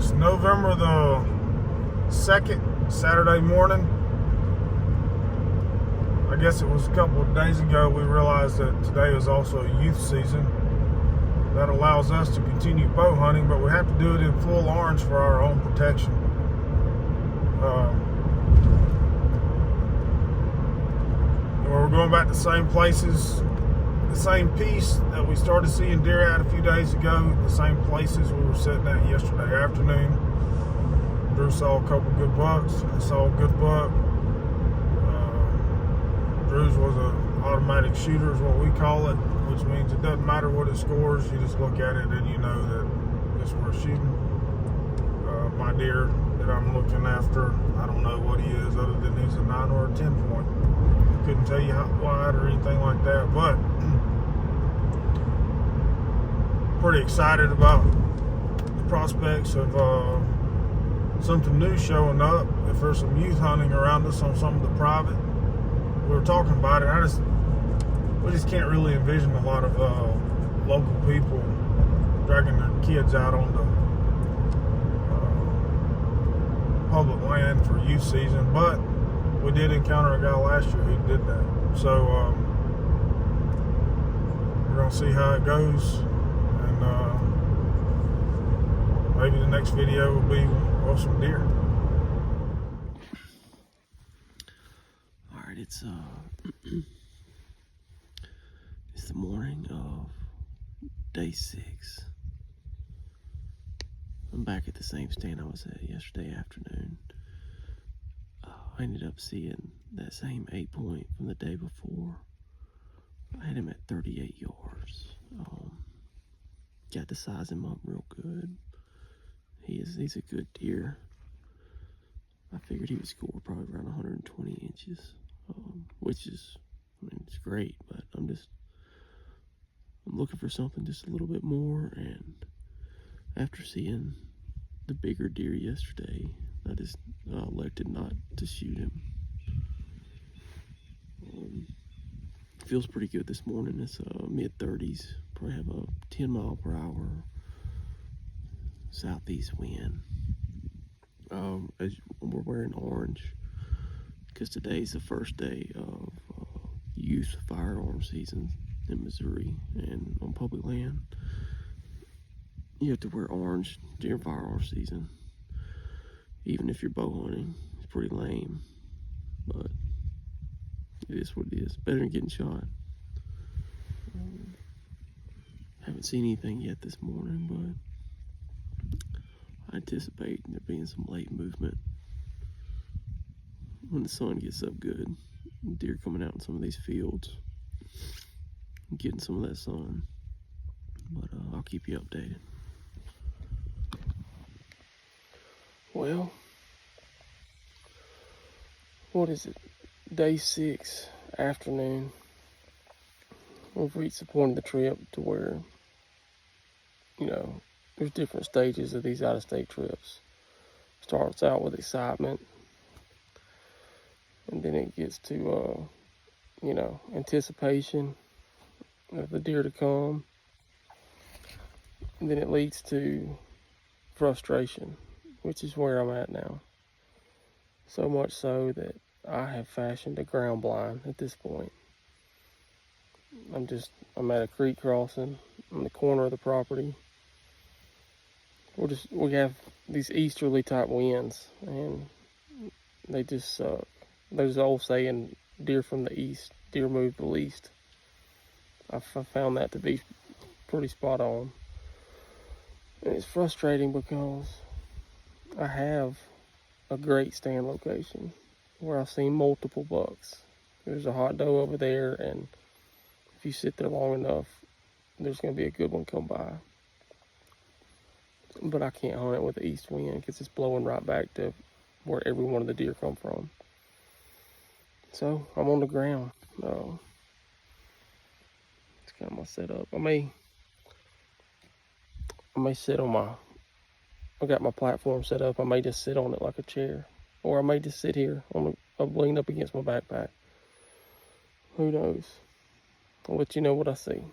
It's November the 2nd, Saturday morning. I guess it was a couple of days ago we realized that today is also youth season. That allows us to continue bow hunting, but we have to do it in full orange for our own protection. We're going back to the same places, the same piece that we started seeing deer at a few days ago, the same places we were sitting at yesterday afternoon. Drew saw a couple good bucks. I saw a good buck. Drew's was an automatic shooter is what we call it, which means it doesn't matter what it scores, you just look at it and you know that it's worth shooting. My deer that I'm looking after, I don't know what he is other than he's a 9 or a 10 point. Couldn't tell you how wide or anything like that, but pretty excited about the prospects of something new showing up. If there's some youth hunting around us on some of the private, we were talking about it. We just can't really envision a lot of local people dragging their kids out on the public land for youth season, but we did encounter a guy last year who did that. So we're gonna see how it goes, and maybe the next video will be of some deer. All right, it's it's the morning of day 6. I'm back at the same stand I was at yesterday afternoon. I ended up seeing that same 8 point from the day before. I had him at 38 yards. Got to size him up real good. He's a good deer. I figured he would score probably around 120 inches, which is, it's great, but I'm looking for something just a little bit more. And after seeing the bigger deer yesterday, I just elected not to shoot him. Feels pretty good this morning. It's mid-30s. Probably have a 10 mile per hour southeast wind. As we're wearing orange because today's the first day of youth firearm season in Missouri, and on public land you have to wear orange during firearm season. Even if you're bow hunting, it's pretty lame, but it is what it is. Better than getting shot. Haven't seen anything yet this morning, but I anticipate there being some late movement when the sun gets up good. Deer coming out in some of these fields, getting some of that sun. But I'll keep you updated. Well, what is it? Day 6, afternoon. We've reached the point of the trip to where, there's different stages of these out-of-state trips. Starts out with excitement, and then it gets to, anticipation of the deer to come. And then it leads to frustration, which is where I'm at now. So much so that I have fashioned a ground blind at this point. I'm at a creek crossing on the corner of the property. We have these easterly type winds, and they just suck. There's an old saying, deer from the east, deer move the least. I found that to be pretty spot on. And it's frustrating because I have a great stand location where I've seen multiple bucks. There's a hot doe over there, and if you sit there long enough, there's going to be a good one come by. But I can't hunt it with the east wind because it's blowing right back to where every one of the deer come from. So I'm on the ground. It's kind of my setup. I may sit on I got my platform set up. I may just sit on it like a chair, or I may just sit here I'll lean up against my backpack. Who knows? I'll let you know what I see.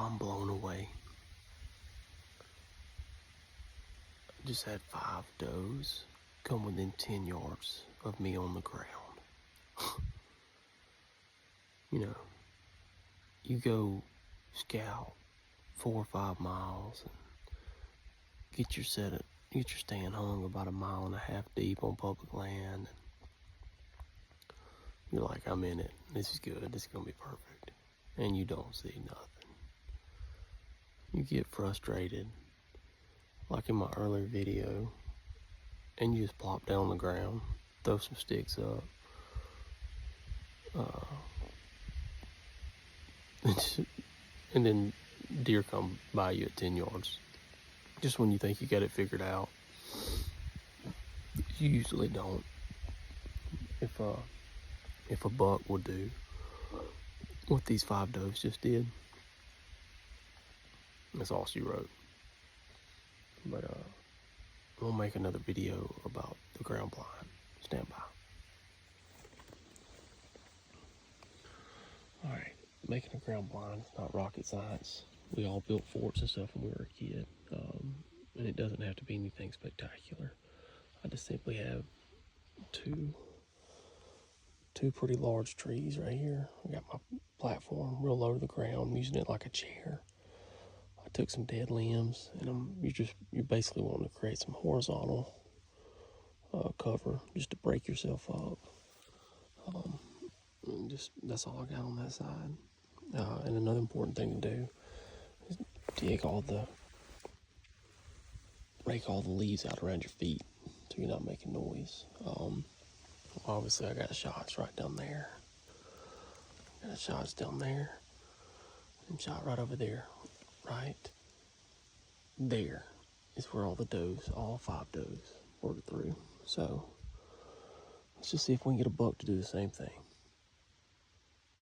I'm blown away. Just had 5 does come within 10 yards of me on the ground. You know, you go scout 4 or 5 miles and get your stand hung about 1.5 miles deep on public land. And you're like, I'm in it. This is good. This is gonna be perfect. And you don't see nothing. You get frustrated, like in my earlier video, and you just plop down on the ground, throw some sticks up. And then deer come by you at 10 yards. Just when you think you got it figured out. You usually don't. If a buck would do what these 5 does just did, that's all she wrote. But we'll make another video about the ground blind. Stand by. Alright, making a ground blind is not rocket science. We all built forts and stuff when we were a kid, and it doesn't have to be anything spectacular. I just simply have two pretty large trees right here. I got my platform real low to the ground. I'm using it like a chair. I took some dead limbs, and you're basically wanting to create some horizontal cover just to break yourself up. And that's all I got on that side. And another important thing to do is rake all the leaves out around your feet so you're not making noise. Obviously I got shots right down there. Got shots down there. And shot right over there. Right there is where all the does, all 5 does, worked through. So let's just see if we can get a buck to do the same thing.